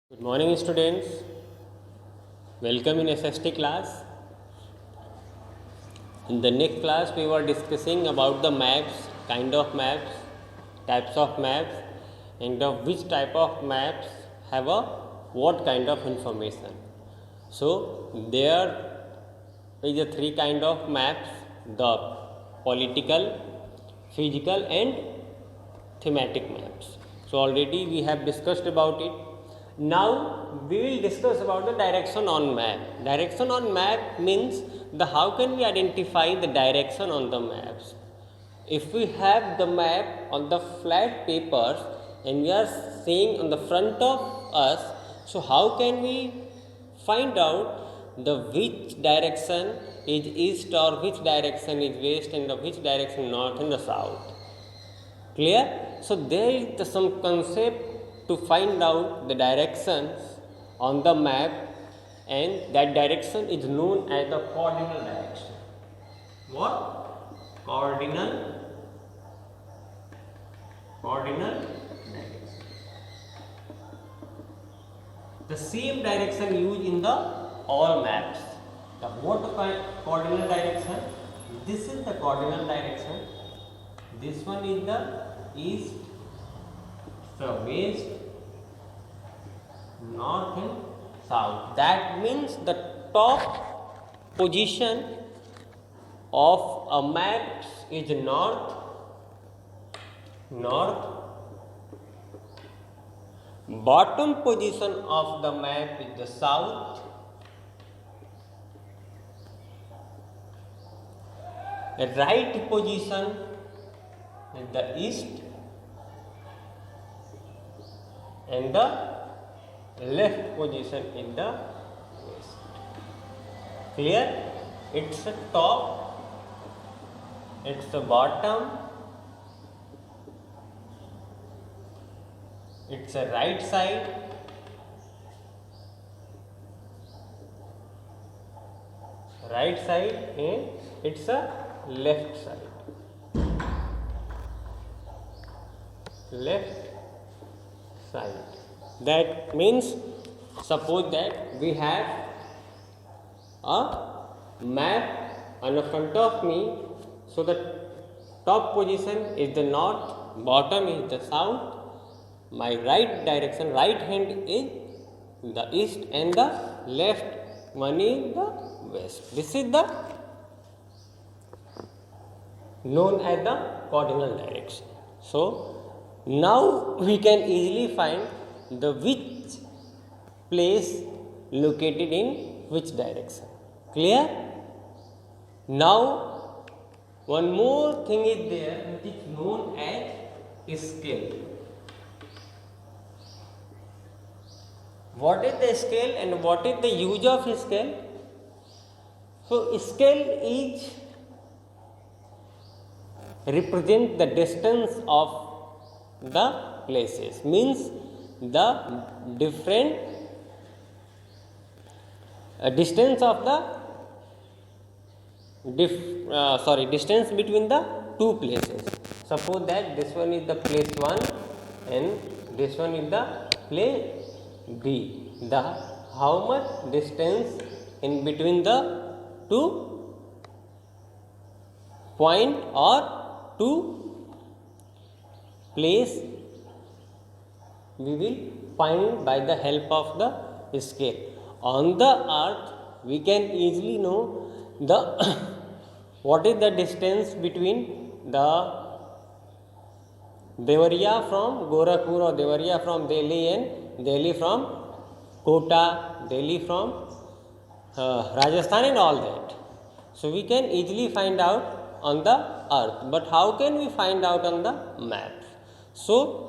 Good morning, students. Welcome in SST class. In the next class, we were discussing about the maps, kind of maps, types of maps, and of which type of maps have a what kind of information. So there is a three kind of maps: the political, physical, and thematic maps. So already we have discussed about it. Now we will discuss about the direction on map. Direction on map means the how can we identify the direction on the maps. If we have the map on the flat papers and we are seeing on the front of us, so how can we find out the which direction is east or which direction is west and the which direction north and the south? Clear? So there is some concept to find out the directions on the map, and that direction is known as the cardinal direction. What? Cardinal direction. The same direction used in the all maps. The what cardinal direction? This is the cardinal direction. This one is the east, the west, north and south. That means the top position of a map is north. Bottom position of the map is the south. The right position is the east and the left position in the west. Clear? It's a top, it's a bottom, it's a right side, and it's a left side. That means suppose that we have a map on the front of me, so the top position is the north, bottom is the south, my right direction, right hand is the east and the left one is the west. This is the known as the cardinal direction. So now we can easily find the which place located in which direction. Clear? Now one more thing is there which is known as scale. What is the scale and what is the use of scale? So scale is represent the distance of the places, means the different distance of the distance between the two places. Suppose that this one is the place 1 and this one is the place B. The how much distance in between the two point or two place we will find by the help of the scale. On the earth we can easily know the what is the distance between the Devariya from Gorakhpur or Devariya from Delhi and Delhi from Kota, Delhi from Rajasthan and all that. So we can easily find out on the earth, but how can we find out on the map? So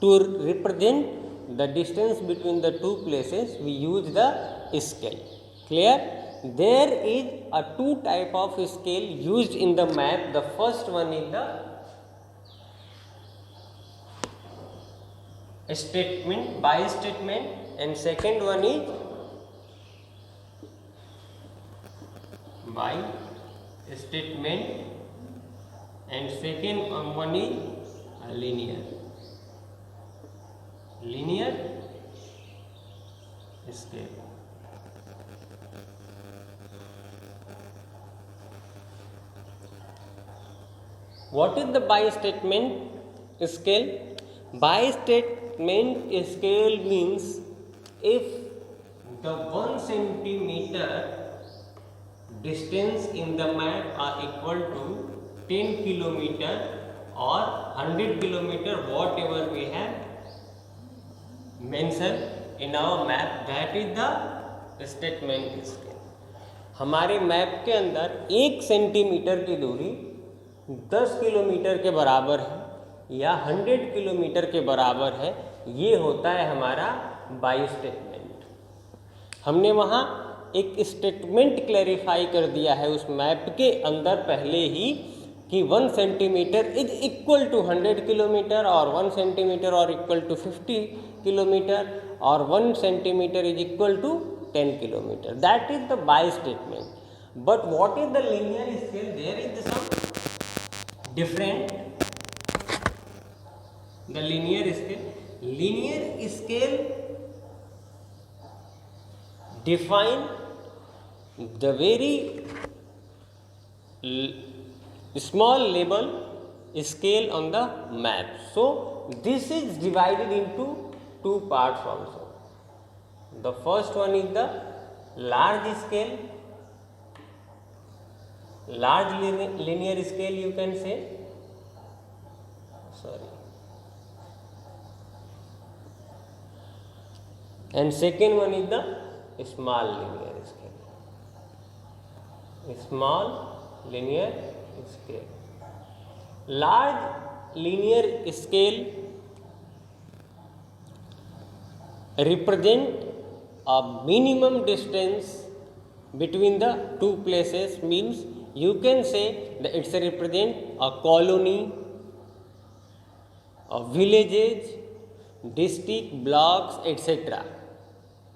to represent the distance between the two places we use the scale. Clear? There is a two type of scale used in the map. The first one is the statement by statement, and second one is by statement, and second one is linear scale. What is the bi-statement scale? Bi-statement scale means if the 1 centimeter distance in the map are equal to 10 kilometer or 100 kilometer, whatever we have mentioned in our map, that is the statement scale. हमारे map के अंदर 1 centimetre की दूरी 10 kilometre के बराबर है या 100 kilometre के बराबर है, ये होता है हमारा बाई स्टेटमेंट। हमने वहाँ एक स्टेटमेंट क्लैरिफाई कर दिया है उस मैप के अंदर पहले ही कि 1 centimetre is equal to 100 kilometre और 1 सेंटीमीटर और इक्वल टू 50 किलोमीटर और 1 centimetre is equal to 10 kilometre. That is the by statement. But what is the linear scale? There is some different. The linear scale define the very small level scale on the map. So this is divided into two parts also. The first one is the large scale, large linear scale you can say, and second one is the small linear scale. Small linear scale. Large linear scale represent a minimum distance between the two places, means you can say that it's a represent a colony, a villages, district, blocks, etc.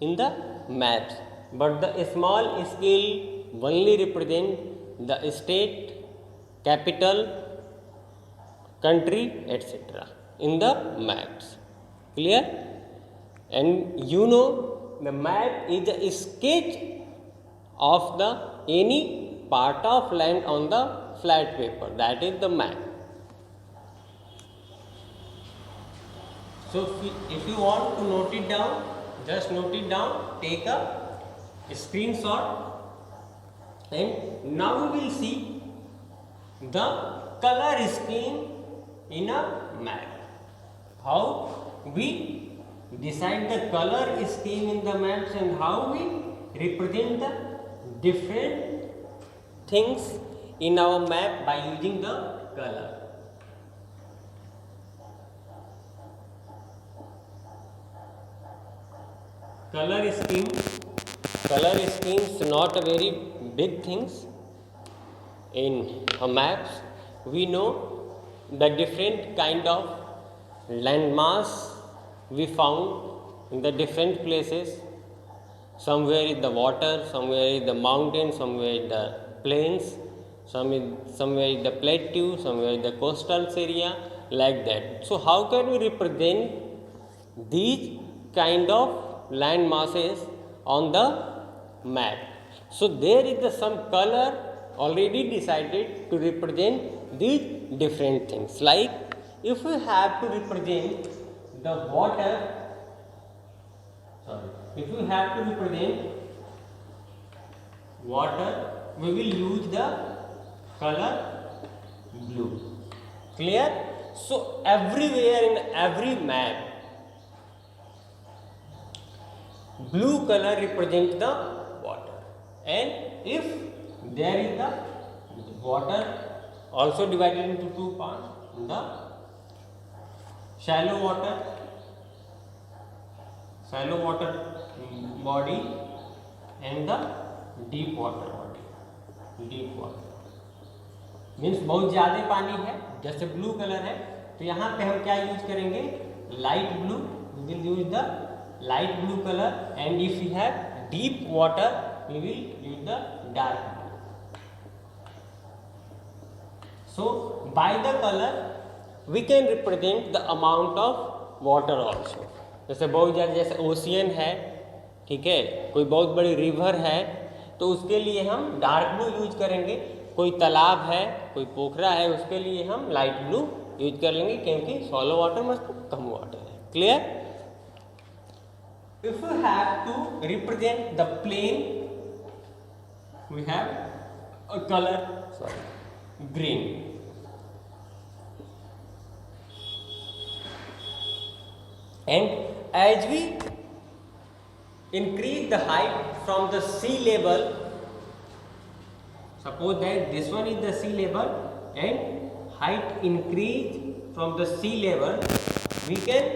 in the maps. But the small scale only represent the state, capital, country, etc. in the maps. Clear? And you know the map is a sketch of the any part of land on the flat paper, that is the map. So if you want to note it down, just note it down, take a screenshot, and now we will see the color scheme in a map. How we decide the color scheme in the maps and how we represent the different things in our map by using the color. Color schemes not a very big things in maps. We know the different kind of landmass we found in the different places. Somewhere is the water, somewhere is the mountain, somewhere is the plains, somewhere is the plateau, somewhere is the coastal area, like that. So how can we represent these kind of land masses on the map? So there is some color already decided to represent these different things. Like if we have to represent the water, if we have to represent water, we will use the color blue. Clear? So everywhere in every map, blue color represents the water, and if there is the water also divided into two parts, the shallow water body and the deep water body. Deep water means बहुत ज़्यादा पानी है, जैसे blue colour है, तो यहाँ पे हम क्या यूज करेंगे? Light blue. We will use the light blue color, and if we have deep water we will use the dark blue. So by the color we can represent the amount of water also. जैसे बहुत ज़्यादा, जैसे ocean है, ठीक है, कोई बहुत बड़ी रिवर है तो उसके लिए हम डार्क ब्लू यूज करेंगे, कोई तालाब है, कोई पोखरा है, उसके लिए हम लाइट ब्लू यूज कर लेंगे, क्योंकि सॉलो वाटर मतलब कम वाटर है। Clear? If you have to represent the plane we have a colour green, and as we increase the height from the sea level, suppose that this one is the sea level and height increase from the sea level, we can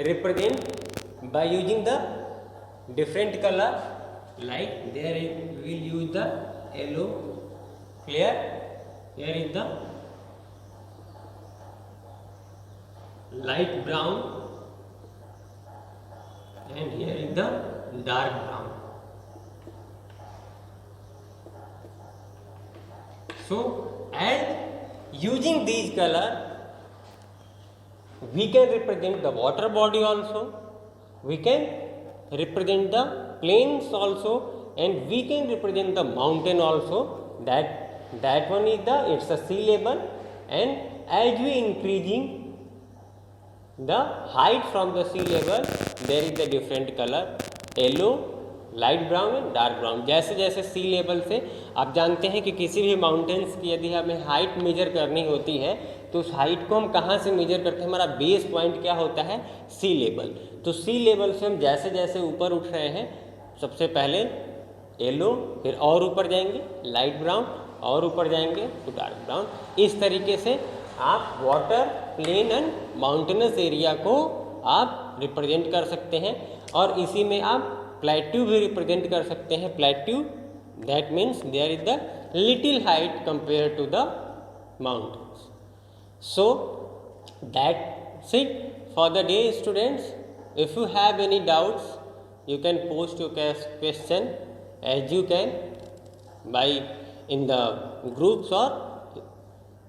represent by using the different color, like there we will use the yellow. Clear? Here is the light brown and here is the dark brown. So as using these color we can represent the water body also, we can represent the plains also, and we can represent the mountain also. That one is the, it's a sea level, and as we increasing the height from the sea level, there is a different color, yellow, light brown and dark brown. जैसे जैसे सी level से आप जानते हैं कि किसी भी mountains की यदि हमें हाइट मेजर करनी होती है तो उस हाइट को हम कहाँ से मेजर करते हैं, हमारा बेस पॉइंट क्या होता है, सी लेवल। तो सी लेवल से हम जैसे जैसे ऊपर उठ रहे हैं, सबसे पहले येलो, फिर और ऊपर जाएंगे लाइट ब्राउन, और ऊपर जाएंगे तो डार्क ब्राउन। इस तरीके से आप water, plain and mountainous area को आप रिप्रेजेंट कर सकते हैं, और इसी में आप प्लेट्यू भी रिप्रेजेंट कर सकते हैं। Plateau that means there is the little height compare to the mountains. So that's it for the day students. If you have any doubts you can post your question as you can by in the groups or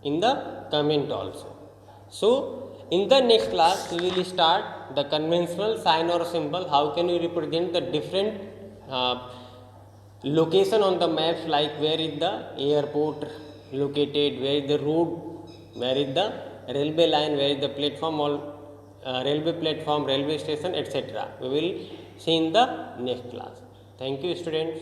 in the comment also. So in the next class we will start the conventional sign or symbol, how can we represent the different location on the maps, like where is the airport located, where is the road, where is the railway line, where is the platform or railway platform, railway station, etc. We will see in the next class. Thank you students.